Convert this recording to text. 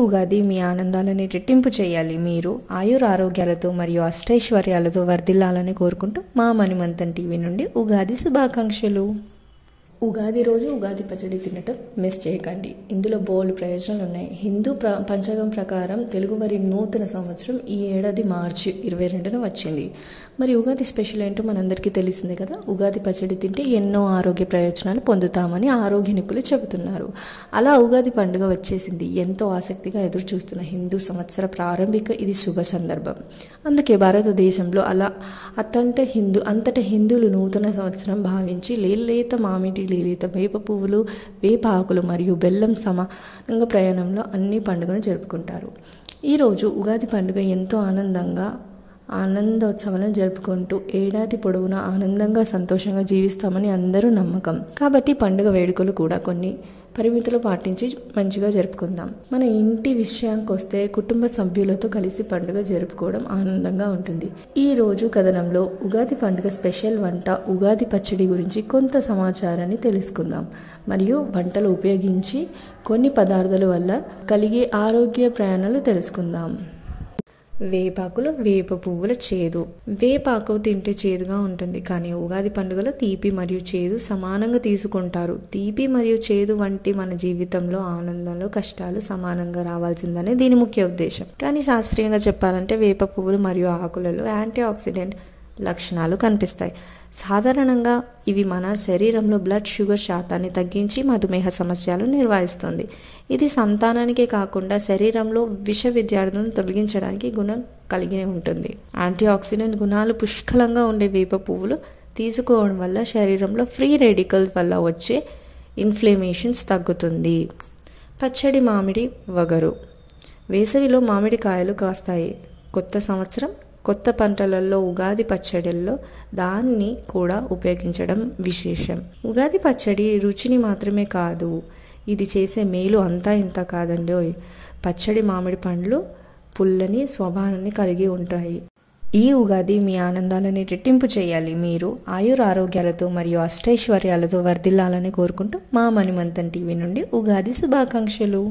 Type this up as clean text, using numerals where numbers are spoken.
ఉగాది మీ ఆనందాలని రెట్టింపు చేయాలి. మీరు ఆయురారోగ్యాలతో మరియు అష్టైశ్వర్యాలతో వర్ధిల్లాలని కోరుకుంటూ మా మణిమంతన్ టీవీ నుండి ఉగాది శుభాకాంక్షలు. ఉగాది రోజు ఉగాది పచ్చడి తినటం మిస్ చేయకండి. ఇందులో బోల్డ్ ప్రయోజనాలు ఉన్నాయి. హిందూ పంచాంగం ప్రకారం తెలుగువారి నూతన సంవత్సరం ఈ ఏడాది మార్చి 22న వచ్చింది. మరి ఉగాది స్పెషల్ ఏంటో మనందరికీ తెలిసిందే కదా. ఉగాది పచ్చడి తింటే ఎన్నో ఆరోగ్య ప్రయోజనాలు పొందుతామని ఆరోగ్య నిపుణులు చెబుతున్నారు. అలా ఉగాది పండుగ వచ్చేసింది. ఎంతో ఆసక్తిగా ఎదురు చూస్తున్న హిందూ సంవత్సర ప్రారంభిక ఇది శుభ సందర్భం. అందుకే భారతదేశంలో అంతటా హిందువులు నూతన సంవత్సరం భావించి లేత మామిడి, లేత వేప పువ్వులు, వేప ఆకులు మరియు బెల్లం సమానంగా ప్రయాణంలో అన్ని పండుగను జరుపుకుంటారు. ఈరోజు ఉగాది పండుగ ఎంతో ఆనందోత్సవాలను జరుపుకుంటూ ఏడాది పొడవునా ఆనందంగా సంతోషంగా జీవిస్తామని అందరూ నమ్మకం. కాబట్టి పండుగ వేడుకలు కూడా కొన్ని పరిమితులు పాటించి మంచిగా జరుపుకుందాం. మన ఇంటి విషయానికి వస్తే కుటుంబ సభ్యులతో కలిసి పండుగ జరుపుకోవడం ఆనందంగా ఉంటుంది. ఈ రోజు కథనంలో ఉగాది పండుగ స్పెషల్ వంట ఉగాది పచ్చడి గురించి కొంత సమాచారాన్ని తెలుసుకుందాం. మరియు వంటలు ఉపయోగించి కొన్ని పదార్థాల వల్ల కలిగే ఆరోగ్య ప్రయాణాలు తెలుసుకుందాం. వేపాకులు, వేప పువ్వుల చేదు. వేపాకు తింటే చేదుగా ఉంటుంది, కానీ ఉగాది పండుగలో తీపి మరియు చేదు సమానంగా తీసుకుంటారు. తీపి మరియు చేదు వంటి మన జీవితంలో ఆనందంలో కష్టాలు సమానంగా రావాల్సిందనే దీని ముఖ్య ఉద్దేశం. కానీ శాస్త్రీయంగా చెప్పాలంటే వేప పువ్వులు మరియు ఆకులలో యాంటీ ఆక్సిడెంట్ లక్షణాలు కనిపిస్తాయి. సాధారణంగా ఇవి మన శరీరంలో బ్లడ్ షుగర్ శాతాన్ని తగ్గించి మధుమేహ సమస్యలను నిర్వహిస్తుంది. ఇది సంతానానికే కాకుండా శరీరంలో విష విద్యార్థులను తొలగించడానికి గుణం కలిగి ఉంటుంది. యాంటీ ఆక్సిడెంట్ గుణాలు పుష్కలంగా ఉండే వేప పువ్వులు తీసుకోవడం వల్ల శరీరంలో ఫ్రీ రెడికల్స్ వల్ల వచ్చే ఇన్ఫ్లమేషన్స్ తగ్గుతుంది. పచ్చడి మామిడి వగరు. వేసవిలో మామిడి కాయలు కాస్తాయి. కొత్త సంవత్సరం, కొత్త పంటలలో ఉగాది పచ్చడిల్లో దాన్ని కూడా ఉపయోగించడం విశేషం. ఉగాది పచ్చడి రుచిని మాత్రమే కాదు, ఇది చేసే మేలు అంతా ఇంత కాదండి. పచ్చడి మామిడి పండ్లు పుల్లని స్వభావాన్ని కలిగి ఉంటాయి. ఈ ఉగాది మీ ఆనందాలని రెట్టింపు చేయాలి. మీరు ఆయురారోగ్యాలతో మరియు అష్టైశ్వర్యాలతో వర్ధిల్లాలని కోరుకుంటూ మా మణిమంతన్ టీవీ నుండి ఉగాది శుభాకాంక్షలు.